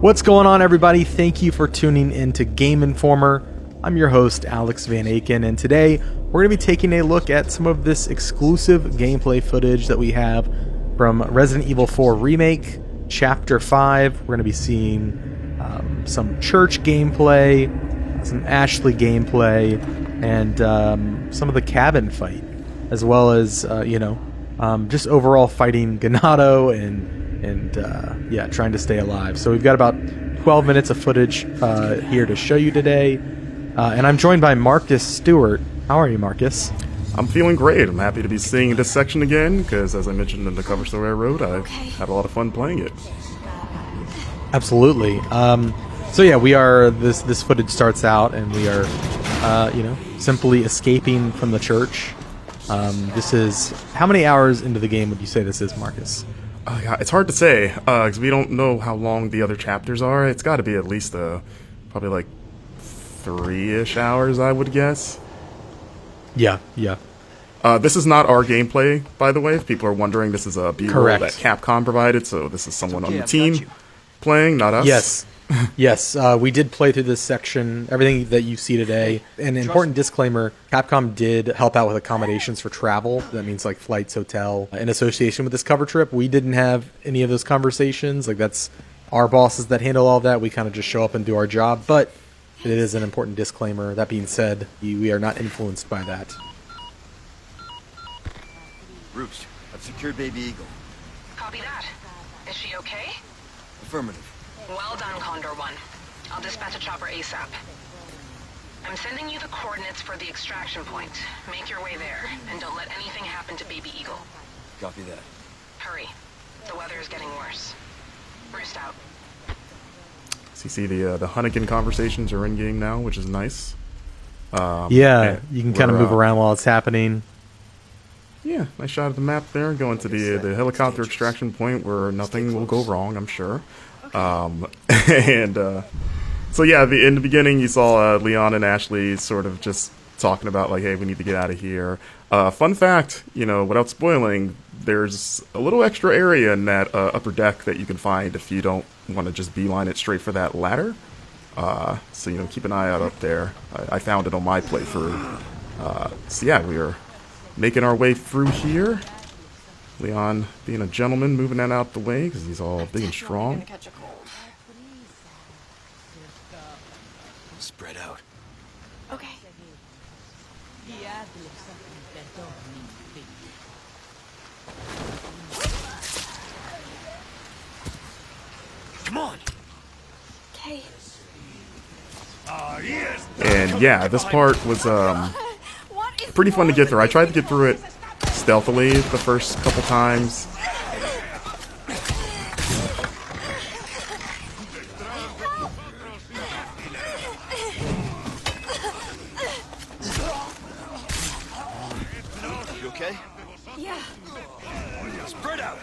What's going on, everybody? Thank you for tuning in to Game Informer. I'm your host, Alex Van Aken, and today we're going to be taking a look at some of this exclusive gameplay footage that we have from Resident Evil 4 Remake, Chapter 5. We're going to be seeing some church gameplay, some Ashley gameplay, and some of the cabin fight, as well as, just overall fighting Ganado and trying to stay alive. So we've got about 12 minutes of footage here to show you today. And I'm joined by Marcus Stewart. How are you, Marcus? I'm feeling great. I'm happy to be seeing this section again, because as I mentioned in the cover story I wrote, I had a lot of fun playing it. Absolutely. We are, this footage starts out, and we are, simply escaping from the church. This is, how many hours into the game would you say this is, Marcus? Yeah, it's hard to say, because we don't know how long the other chapters are. It's got to be at least probably like 3-ish hours, I would guess. Yeah. This is not our gameplay, by the way. If people are wondering, this is a B-roll that Capcom provided, so this is someone on the team playing, not us. Yes, we did play through this section, everything that you see today. An important disclaimer, Capcom did help out with accommodations for travel. That means like flights, hotel, in association with this cover trip. We didn't have any of those conversations. Like, that's our bosses that handle all that. We kind of just show up and do our job, but it is an important disclaimer. That being said, we are not influenced by that. Roost, I've secured Baby Eagle. Copy that. Is she okay? Affirmative. Well done, Condor 1. I'll dispatch a chopper ASAP. I'm sending you the coordinates for the extraction point. Make your way there, and don't let anything happen to Baby Eagle. Copy that. Hurry. The weather is getting worse. Roost out. So you see the Hunnigan conversations are in-game now, which is nice. You can kind of move around while it's happening. Yeah, nice shot of the map there, going to the helicopter extraction point where nothing will go wrong, I'm sure. In the beginning you saw Leon and Ashley sort of just talking about like, hey, we need to get out of here. Fun fact, without spoiling, there's a little extra area in that upper deck that you can find if you don't want to just beeline it straight for that ladder. So keep an eye out up there. I found it on my playthrough. We are making our way through here. Leon being a gentleman, moving that out the way because he's all big and strong. Spread out. Okay. Come on. Okay. And yeah, this part was pretty fun to get through. I tried to get through it stealthily the first couple times. You okay? Yeah. Spread out.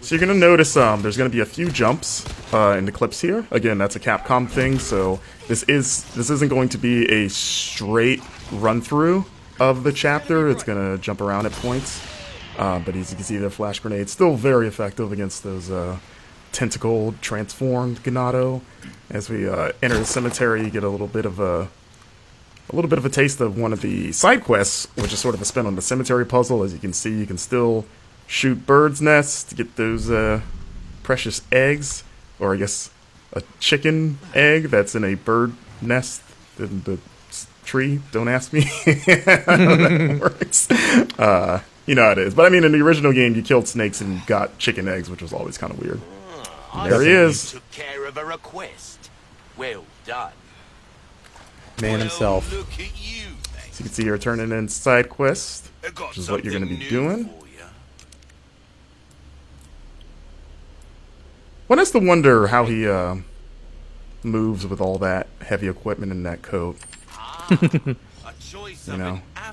So you're going to notice there's going to be a few jumps in the clips here. Again, that's a Capcom thing, so this isn't going to be a straight run-through of the chapter. It's going to jump around at points. But as you can see, the flash grenade's still very effective against those tentacle transformed Ganado. As we enter the cemetery, you get a little bit of a taste of one of the side quests, which is sort of a spin on the cemetery puzzle. As you can see, you can still shoot birds' nests to get those precious eggs, or I guess a chicken egg that's in a bird nest in the tree. Don't ask me how that works. You know how it is. But I mean, in the original game, you killed snakes and got chicken eggs, which was always kind of weird. There he is. Took care of a request. Well done. Man himself. Well, look at you, So you can see you're turning in side quest, which is what you're going to be doing. One has to wonder how he moves with all that heavy equipment in that coat.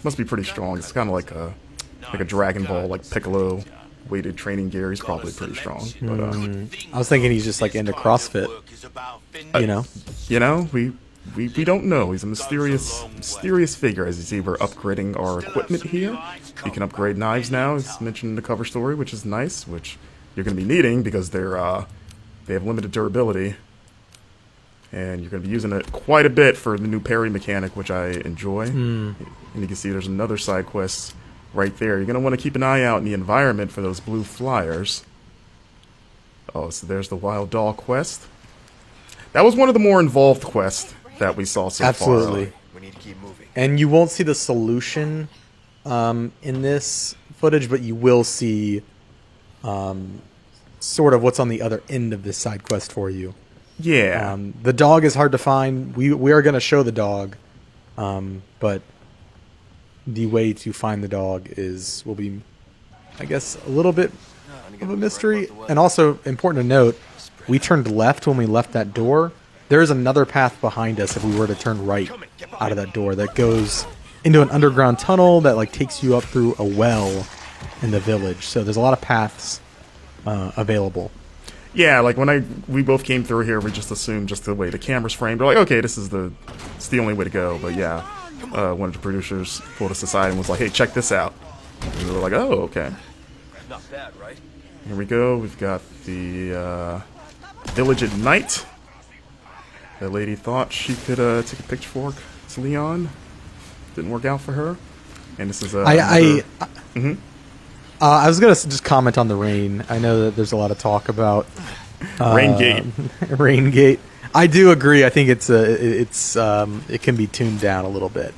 Must be pretty strong. It's kind of like a Dragon Ball, like Piccolo weighted training gear. He's probably pretty strong. But I was thinking he's just like into CrossFit. we we don't know. He's a mysterious figure. As you see, we're upgrading our equipment here. You can upgrade knives now, as mentioned in the cover story, which is nice, which you're going to be needing because they have limited durability. And you're going to be using it quite a bit for the new parry mechanic, which I enjoy. And you can see there's another side quest right there. You're going to want to keep an eye out in the environment for those blue flyers. Oh, so there's the Wild Doll quest. That was one of the more involved quests that we saw so far. Absolutely. We need to keep moving. And you won't see the solution in this footage, but you will see sort of what's on the other end of this side quest for you. Yeah. The dog is hard to find. We are going to show the dog, but the way to find the dog will be, I guess, a little bit of a mystery. And also, important to note, we turned left when we left that door. There is another path behind us if we were to turn right out of that door that goes into an underground tunnel that like takes you up through a well in the village. So there's a lot of paths available. Yeah, like when we both came through here, we just assumed just the way the camera's framed. We're like, okay, it's the only way to go. But yeah, one of the producers pulled us aside and was like, hey, check this out. And we were like, oh, okay. Not bad, right? Here we go. We've got the village at night. That lady thought she could take a pitchfork to Leon. Didn't work out for her. And this is I was gonna just comment on the rain. I know that there's a lot of talk about Raingate. Raingate. I do agree. I think it can be tuned down a little bit.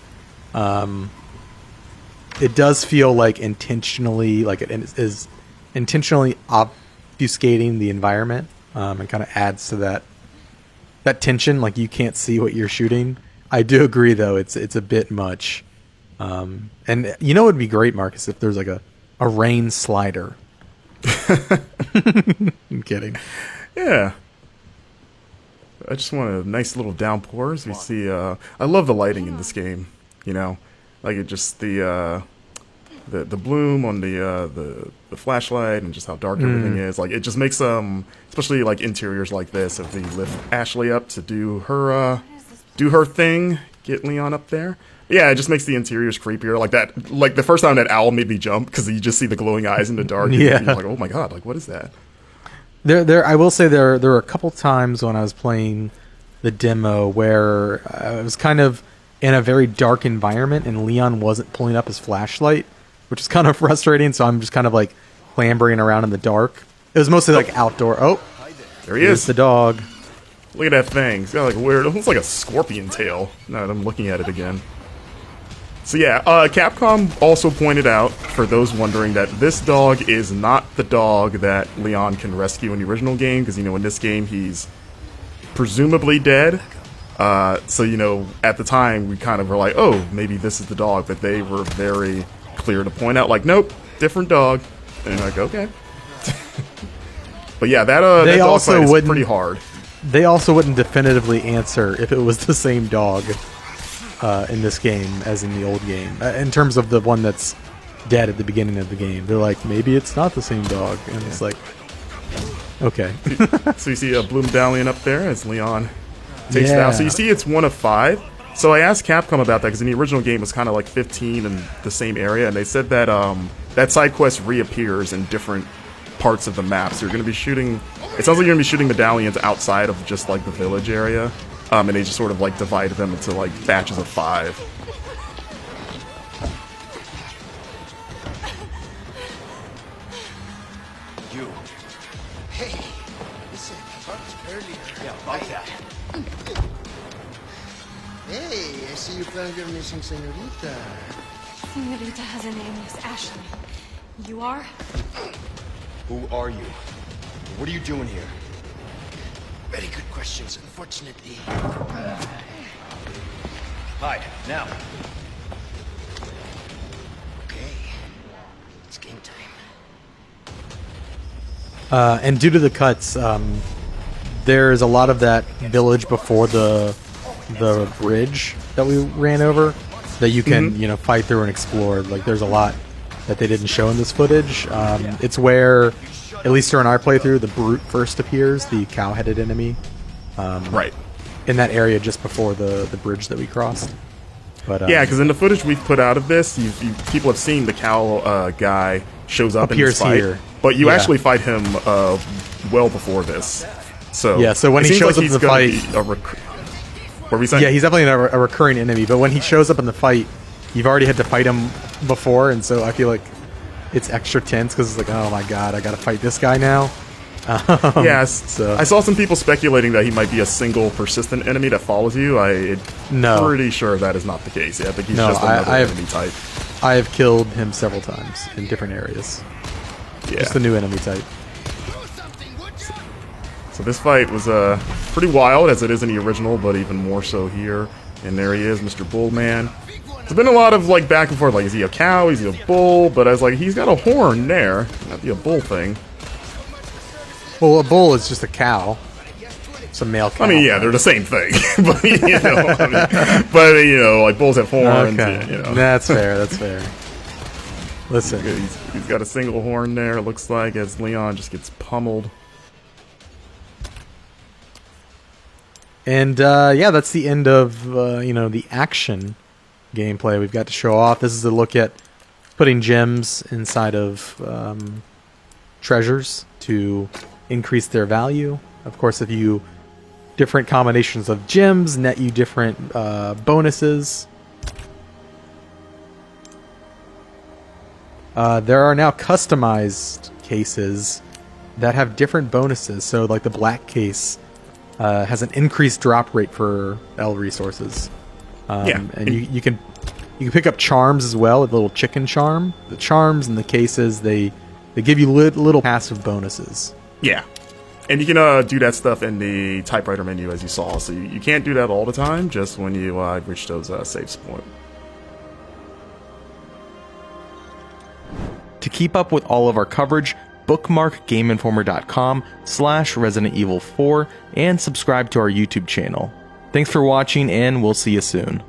It does feel like intentionally, like it is intentionally obfuscating the environment, and kind of adds to that tension. Like you can't see what you're shooting. I do agree, though. It's a bit much. And you know, it would be great, Marcus, if there's like a rain slider. I'm kidding. Yeah. I just want a nice little downpour as we see. I love the lighting in this game. You know, like it just the bloom on the flashlight and just how dark everything is. Like it just makes especially like interiors like this. If they lift Ashley up to do her thing, get Leon up there. Yeah, it just makes the interiors creepier. Like that. Like the first time that owl made me jump because you just see the glowing eyes in the dark. Yeah. And you're like, oh my god, like what is that? I will say there were a couple times when I was playing the demo where I was kind of in a very dark environment and Leon wasn't pulling up his flashlight, which is kind of frustrating. So I'm just kind of like clambering around in the dark. It was mostly like outdoor. Oh, there he is. The dog. Look at that thing. It's got like weird. It looks like a scorpion tail. Now that I'm looking at it again. So yeah, Capcom also pointed out, for those wondering, that this dog is not the dog that Leon can rescue in the original game, because, you know, in this game he's presumably dead. So, you know, at the time we kind of were like, oh, maybe this is the dog, but they were very clear to point out, like, nope, different dog. And you're like, okay. But yeah, that dog fight is pretty hard. They also wouldn't definitively answer if it was the same dog in this game as in the old game. In terms of the one that's dead at the beginning of the game, they're like, maybe it's not the same dog, and it's like, okay. So you see a blue medallion up there as Leon takes it out. So you see it's 1 of 5. So I asked Capcom about that because in the original game it was kind of like 15 in the same area, and they said that that side quest reappears in different parts of the map. So you're going to be shooting. It sounds like you're going to be shooting medallions outside of just like the village area. And they just sort of like divided them into like batches of 5. You. Hey. Listen, I talked earlier. Yeah, like that. Hey, I see you found your missing senorita. Senorita has a name. It's Ashley. You are? Who are you? What are you doing here? Very good questions, unfortunately. Hide, now. Okay. It's game time. And due to the cuts, there's a lot of that village before the bridge that we ran over that you can you know, fight through and explore. Like there's a lot that they didn't show in this footage. It's where, at least during our playthrough, the brute first appears, the cow-headed enemy. Right. in that area just before the bridge that we crossed. But Yeah, because in the footage we've put out of this, people have seen the cow guy shows up in this Appears fight, here. but you Yeah. actually fight him well before this. So Yeah, so when it he seems shows up in he's the gonna fight- be what were we saying? yeah, he's definitely a recurring enemy. But when he shows up in the fight, you've already had to fight him before, and so I feel like it's extra tense because it's like, oh my god, I got to fight this guy now. Yes. so- I saw some people speculating that he might be a single persistent enemy that follows you. No. Pretty sure that is not the case. Yeah, I think he's No, just another I have- enemy type. I have killed him several times in different areas. Yeah. Just a new enemy type. So this fight was pretty wild, as it is in the original, but even more so here. And there he is, Mr. Bullman. There's been a lot of like back and forth, like is he a cow, is he a bull? But I was like, he's got a horn there. Might be a bull thing. Well, a bull is just a cow. It's a male cow. I mean, yeah, they're the same thing. But you know, like bulls have horns. Okay, You know. that's fair. That's fair. Listen, He's got a single horn there, it looks like, as Leon just gets pummeled. and yeah, that's the end of the action gameplay we've got to show off. This is a look at putting gems inside of treasures to increase their value. Of course, if you different combinations of gems net you different bonuses. There are now customized cases that have different bonuses. So, like the black case has an increased drop rate for L resources. Yeah. And you can pick up charms as well, with a little chicken charm. The charms and the cases, they give you little passive bonuses. Yeah. And you can do that stuff in the typewriter menu, as you saw. So you can't do that all the time, just when you reach those saves point. To keep up with all of our coverage, bookmark GameInformer.com/Resident Evil 4 and subscribe to our YouTube channel. Thanks for watching, and we'll see you soon.